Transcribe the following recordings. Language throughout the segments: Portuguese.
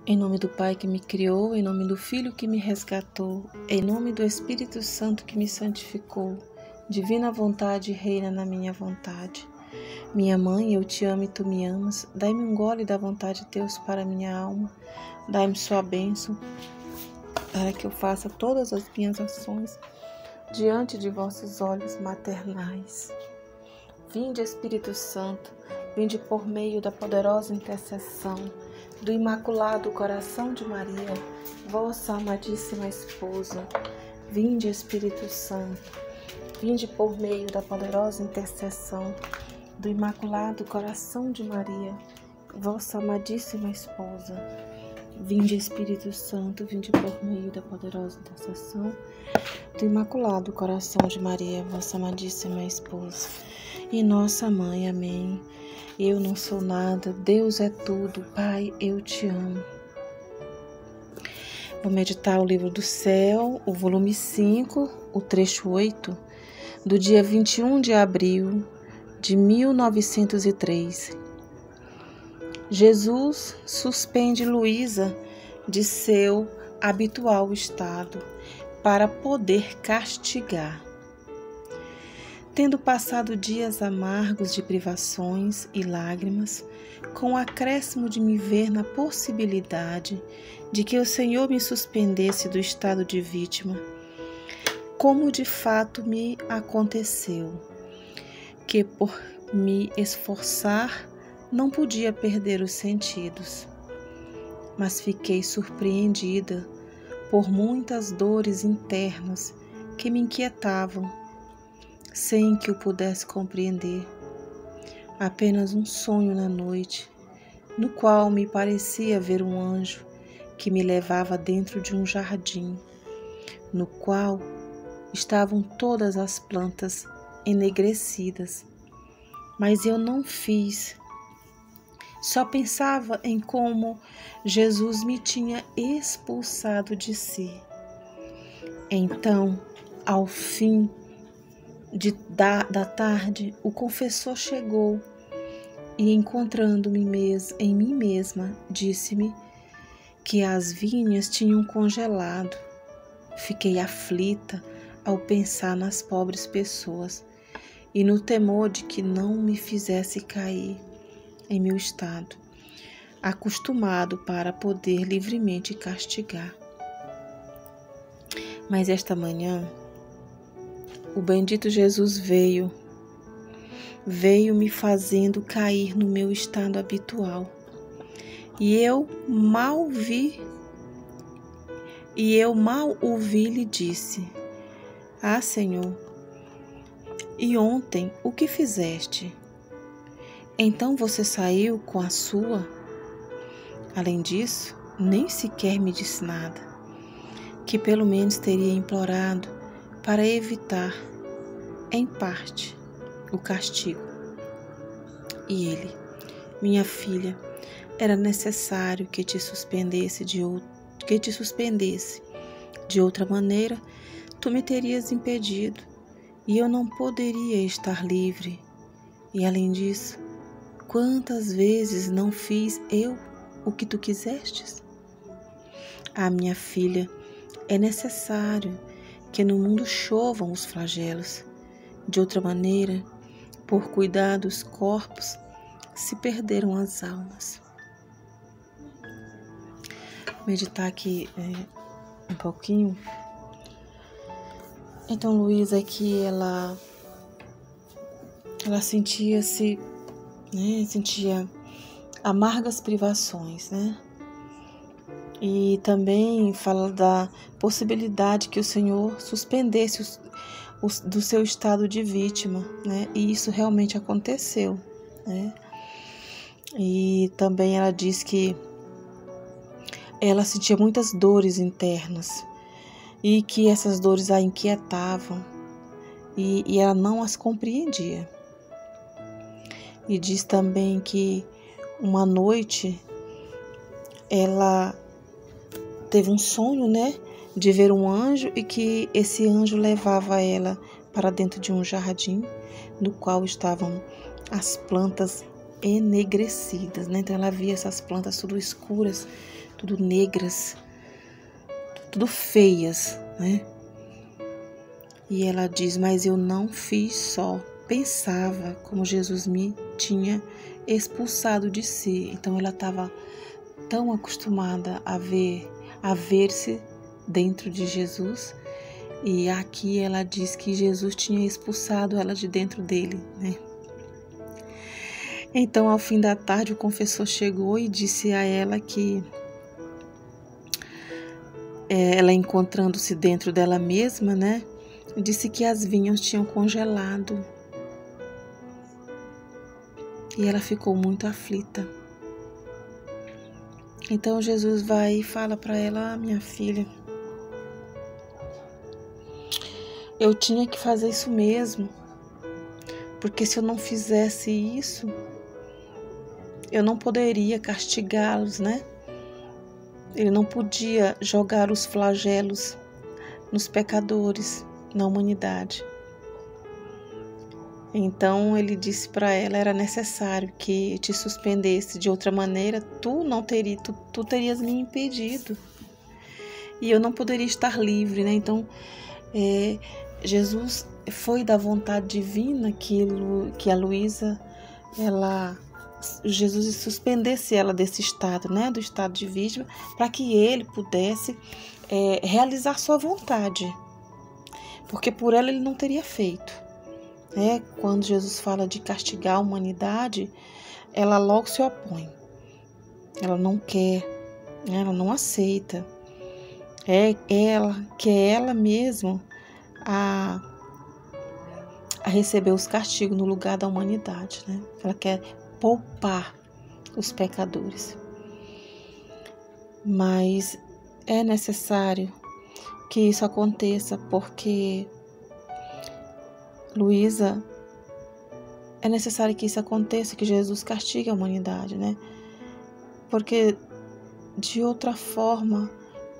Em nome do Pai que me criou, em nome do Filho que me resgatou, em nome do Espírito Santo que me santificou, divina vontade reina na minha vontade. Minha mãe, eu te amo e tu me amas, dai-me um gole da vontade de Deus para minha alma, dai-me sua bênção, para que eu faça todas as minhas ações diante de vossos olhos maternais. Vinde, Espírito Santo, vinde por meio da poderosa intercessão do Imaculado Coração de Maria, vossa amadíssima esposa. Vinde, Espírito Santo, vinde por meio da poderosa intercessão do Imaculado Coração de Maria, vossa amadíssima esposa. Vinde, Espírito Santo, vinde por meio da poderosa intercessão do Imaculado Coração de Maria, vossa amadíssima esposa. E nossa Mãe, amém. Eu não sou nada, Deus é tudo, Pai, eu te amo. Vou meditar o livro do céu, o volume 5, o trecho 8, do dia 21 de abril de 1903. Jesus suspende Luísa de seu habitual estado para poder castigar. Tendo passado dias amargos de privações e lágrimas, com o acréscimo de me ver na possibilidade de que o Senhor me suspendesse do estado de vítima, como de fato me aconteceu, que por me esforçar não podia perder os sentidos, mas fiquei surpreendida por muitas dores internas que me inquietavam, sem que eu pudesse compreender. Apenas um sonho na noite, no qual me parecia ver um anjo que me levava dentro de um jardim, no qual estavam todas as plantas enegrecidas. Mas eu não fiz. Só pensava em como Jesus me tinha expulsado de si. Então, ao fim da tarde, o confessor chegou e, encontrando-me em mim mesma, disse-me que as vinhas tinham congelado. Fiquei aflita ao pensar nas pobres pessoas e no temor de que não me fizesse cair em meu estado, acostumado para poder livremente castigar. Mas esta manhã, o bendito Jesus veio me fazendo cair no meu estado habitual. E eu mal ouvi lhe disse: Ah, Senhor, e ontem o que fizeste? Então você saiu com a sua? Além disso, nem sequer me disse nada, que pelo menos teria implorado para evitar, em parte, o castigo. E ele: Minha filha, era necessário que te suspendesse de outra maneira, tu me terias impedido, e eu não poderia estar livre. E além disso, quantas vezes não fiz eu o que tu quisestes? Ah, minha filha, é necessário que no mundo chovam os flagelos. De outra maneira, por cuidar dos corpos, se perderam as almas. Vou meditar aqui um pouquinho. Então, Luísa aqui, ela sentia amargas privações, né? E também fala da possibilidade que o Senhor suspendesse do seu estado de vítima, né? E isso realmente aconteceu, né? E também ela diz que ela sentia muitas dores internas e que essas dores a inquietavam e ela não as compreendia. E diz também que uma noite ela teve um sonho, né, de ver um anjo e que esse anjo levava ela para dentro de um jardim no qual estavam as plantas enegrecidas, né? Então ela via essas plantas tudo escuras, tudo negras, tudo feias, né? E ela diz, mas eu não fiz só, pensava como Jesus me tinha expulsado de si. Então ela estava tão acostumada a ver-se dentro de Jesus, e aqui ela diz que Jesus tinha expulsado ela de dentro dele, né? Então, ao fim da tarde, o confessor chegou e disse a ela que ela, encontrando-se dentro dela mesma, né, disse que as vinhas tinham congelado. E ela ficou muito aflita. Então Jesus vai e fala para ela, minha filha, eu tinha que fazer isso mesmo, porque se eu não fizesse isso, eu não poderia castigá-los, né? Ele não podia jogar os flagelos nos pecadores, na humanidade. Então ele disse para ela, era necessário que te suspendesse, de outra maneira tu terias me impedido e eu não poderia estar livre, né? Então Jesus foi da vontade divina que a Luísa, Jesus suspendesse ela desse estado, né? Do estado de vítima, para que ele pudesse realizar sua vontade, porque por ela ele não teria feito. Quando Jesus fala de castigar a humanidade, ela logo se opõe. Ela não quer, ela não aceita. Ela mesma a receber os castigos no lugar da humanidade, né? Ela quer poupar os pecadores. Mas é necessário que isso aconteça, porque Luísa, é necessário que isso aconteça, que Jesus castigue a humanidade, né? Porque de outra forma,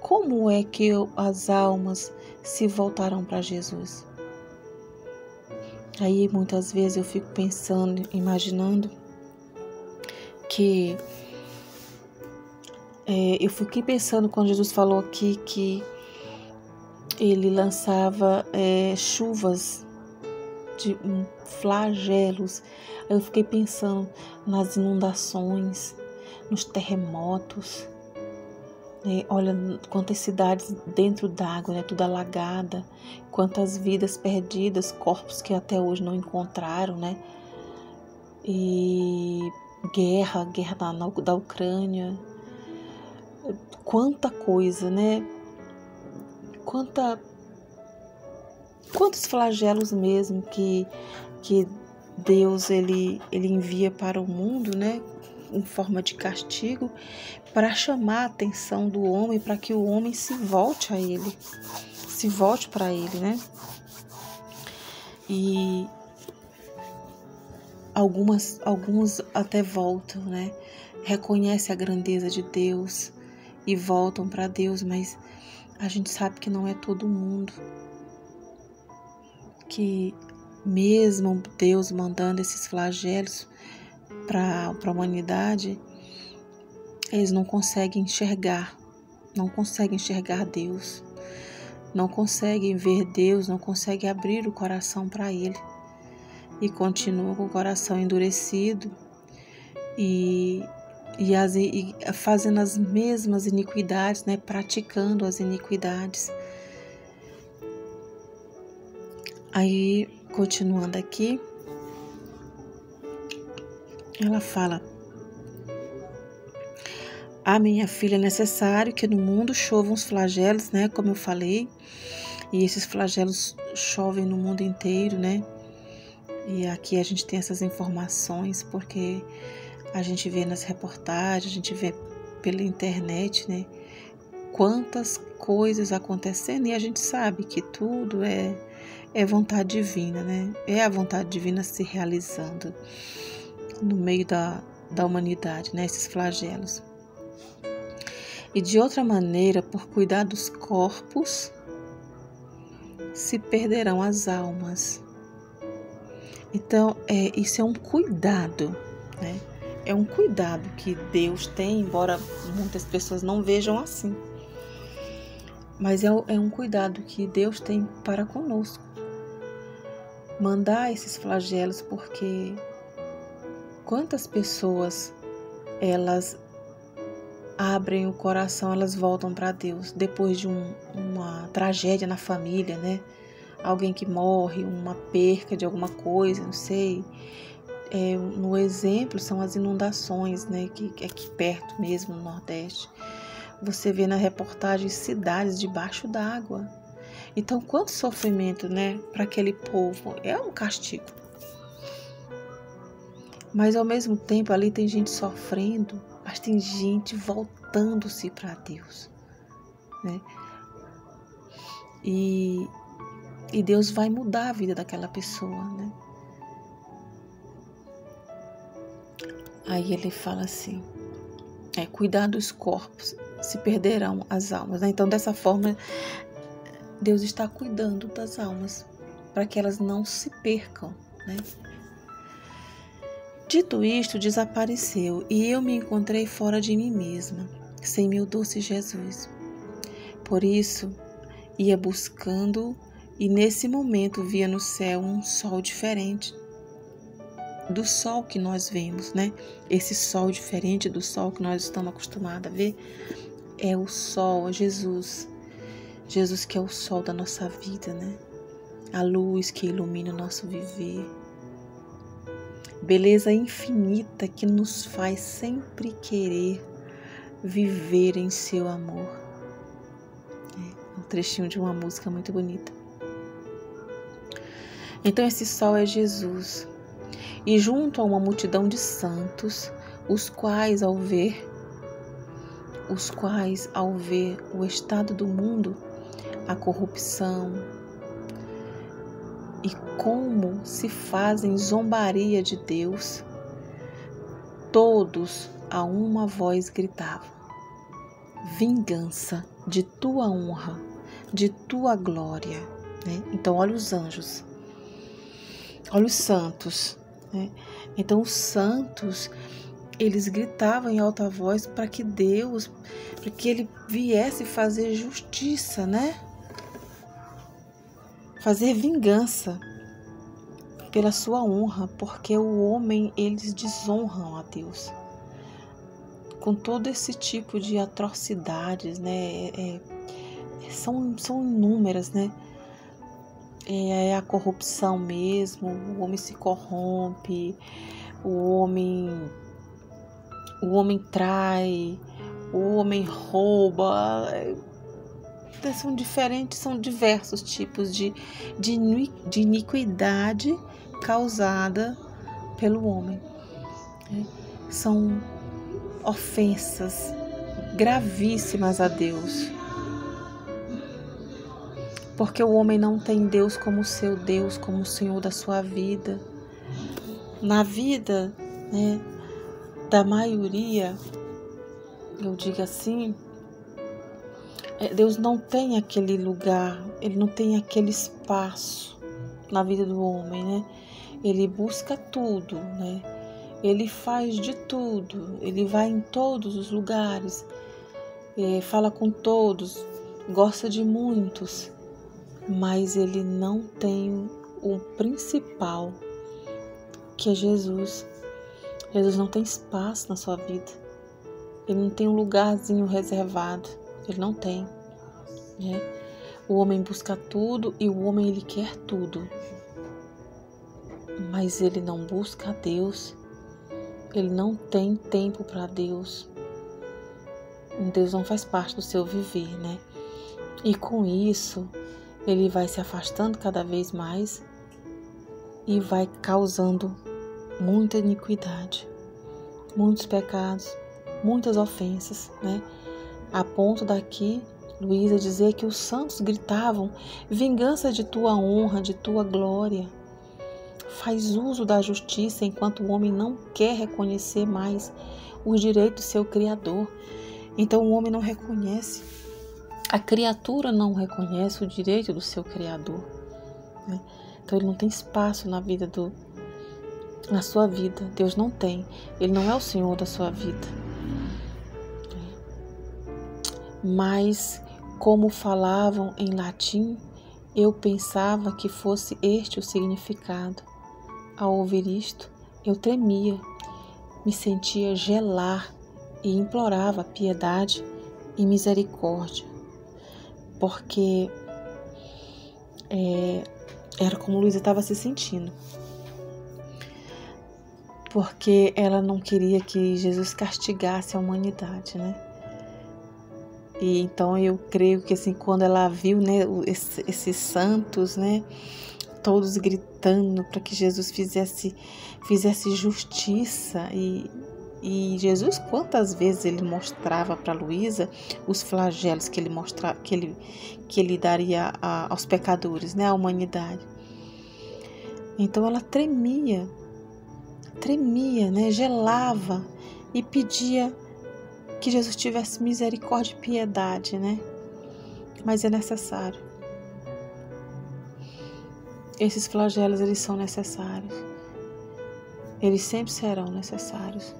como é que as almas se voltarão para Jesus? Aí muitas vezes eu fico pensando, imaginando que eu fiquei pensando quando Jesus falou aqui que ele lançava chuvas de flagelos. Aí eu fiquei pensando nas inundações, nos terremotos, né? Olha quantas cidades dentro d'água, né? Tudo alagada, quantas vidas perdidas, corpos que até hoje não encontraram, né? E guerra da Ucrânia, quanta coisa, né? Quantos flagelos mesmo que Deus ele envia para o mundo, né, em forma de castigo, para chamar a atenção do homem, para que o homem se volte para ele, né? E alguns até voltam, né? Reconhecem a grandeza de Deus e voltam para Deus, mas a gente sabe que não é todo mundo. Que mesmo Deus mandando esses flagelos para a humanidade, eles não conseguem enxergar Deus, não conseguem ver Deus, não conseguem abrir o coração para Ele, e continuam com o coração endurecido e fazendo as mesmas iniquidades, né? Praticando as iniquidades. Aí, continuando aqui, ela fala: minha filha, é necessário que no mundo chovam os flagelos, né? Como eu falei, e esses flagelos chovem no mundo inteiro, né? E aqui a gente tem essas informações porque a gente vê nas reportagens, a gente vê pela internet, né? Quantas coisas acontecendo, e a gente sabe que tudo é vontade divina, né? É a vontade divina se realizando no meio da humanidade, né? Esses flagelos. E de outra maneira, por cuidar dos corpos, se perderão as almas. Então, isso é um cuidado, né? é um cuidado que Deus tem, embora muitas pessoas não vejam assim. Mas é um cuidado que Deus tem para conosco. Mandar esses flagelos, porque quantas pessoas elas abrem o coração, elas voltam para Deus depois de uma tragédia na família, né? Alguém que morre, uma perca de alguma coisa, não sei. No exemplo são as inundações, né? Que aqui perto mesmo, no Nordeste. Você vê na reportagem cidades debaixo d'água. Então, quanto sofrimento, né? Para aquele povo. É um castigo. Mas, ao mesmo tempo, ali tem gente sofrendo, mas tem gente voltando-se para Deus, né? E Deus vai mudar a vida daquela pessoa, né? Aí ele fala assim, cuidar dos corpos, se perderão as almas, né? Então, dessa forma, Deus está cuidando das almas, para que elas não se percam, né? Dito isto, desapareceu, e eu me encontrei fora de mim mesma, sem meu doce Jesus. Por isso, ia buscando, e nesse momento via no céu um sol diferente do sol que nós vemos, né? Esse sol diferente do sol que nós estamos acostumados a ver é o sol, é Jesus. Jesus que é o sol da nossa vida, né? A luz que ilumina o nosso viver. Beleza infinita que nos faz sempre querer viver em seu amor. É um trechinho de uma música muito bonita. Então esse sol é Jesus. E junto a uma multidão de santos, os quais ao ver o estado do mundo, a corrupção, e como se fazem zombaria de Deus, todos a uma voz gritavam: vingança de tua honra, de tua glória, né? Então olha os anjos, olha os santos, né? Então os santos, eles gritavam em alta voz para que Deus, para que ele viesse fazer justiça, né? Fazer vingança pela sua honra, porque o homem, eles desonram a Deus com todo esse tipo de atrocidades, né? São inúmeras, né? É a corrupção mesmo, o homem se corrompe, o homem trai, o homem rouba. São diversos tipos de iniquidade causada pelo homem. São ofensas gravíssimas a Deus. Porque o homem não tem Deus como seu Deus, como o Senhor da sua vida. Na vida, né, da maioria, eu digo assim, Deus não tem aquele lugar, Ele não tem aquele espaço na vida do homem, né? Ele busca tudo, né? Ele faz de tudo, Ele vai em todos os lugares, fala com todos, gosta de muitos, mas Ele não tem o principal, que é Jesus. Jesus não tem espaço na sua vida, Ele não tem um lugarzinho reservado. Ele não tem, né? O homem busca tudo e o homem, ele quer tudo. Mas ele não busca a Deus. Ele não tem tempo para Deus. Deus não faz parte do seu viver, né? E com isso, ele vai se afastando cada vez mais e vai causando muita iniquidade, muitos pecados, muitas ofensas, né? A ponto daqui, Luísa, dizer que os santos gritavam: vingança de tua honra, de tua glória. Faz uso da justiça enquanto o homem não quer reconhecer mais os direitos do seu Criador. Então o homem não reconhece, a criatura não reconhece o direito do seu Criador, né? Então ele não tem espaço na vida na sua vida. Deus não tem. Ele não é o Senhor da sua vida. Mas, como falavam em latim, eu pensava que fosse este o significado. Ao ouvir isto, eu tremia, me sentia gelar e implorava piedade e misericórdia, porque era como Luísa estava se sentindo, porque ela não queria que Jesus castigasse a humanidade, né? E então eu creio que assim, quando ela viu, né, esses santos, né, todos gritando para que Jesus fizesse justiça, e Jesus, quantas vezes ele mostrava para Luísa os flagelos que ele mostrava, que ele daria aos pecadores, né, à humanidade. Então ela tremia, né, gelava e pedia que Jesus tivesse misericórdia e piedade, né? Mas é necessário. Esses flagelos, eles são necessários. Eles sempre serão necessários.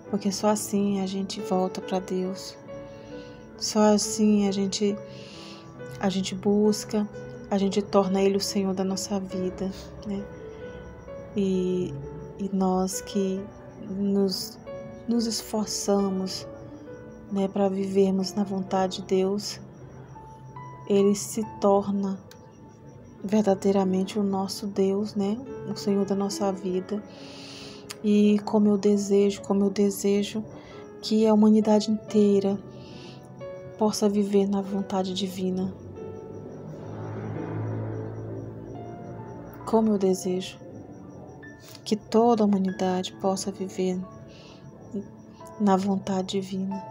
Porque só assim a gente volta para Deus. Só assim a gente busca, a gente torna Ele o Senhor da nossa vida, né? E nós que nos esforçamos, né, para vivermos na vontade de Deus, Ele se torna verdadeiramente o nosso Deus, né, o Senhor da nossa vida. E como eu desejo que a humanidade inteira possa viver na vontade divina. Como eu desejo que toda a humanidade possa viver na vontade divina.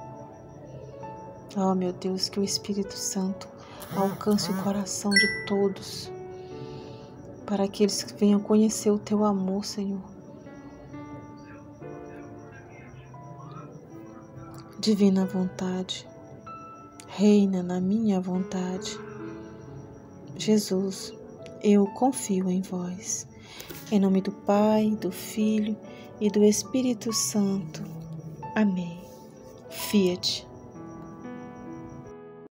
Oh, meu Deus, que o Espírito Santo alcance o coração de todos, para que eles venham conhecer o Teu amor, Senhor. Divina vontade, reina na minha vontade. Jesus, eu confio em vós. Em nome do Pai, do Filho e do Espírito Santo. Amém. Fiat.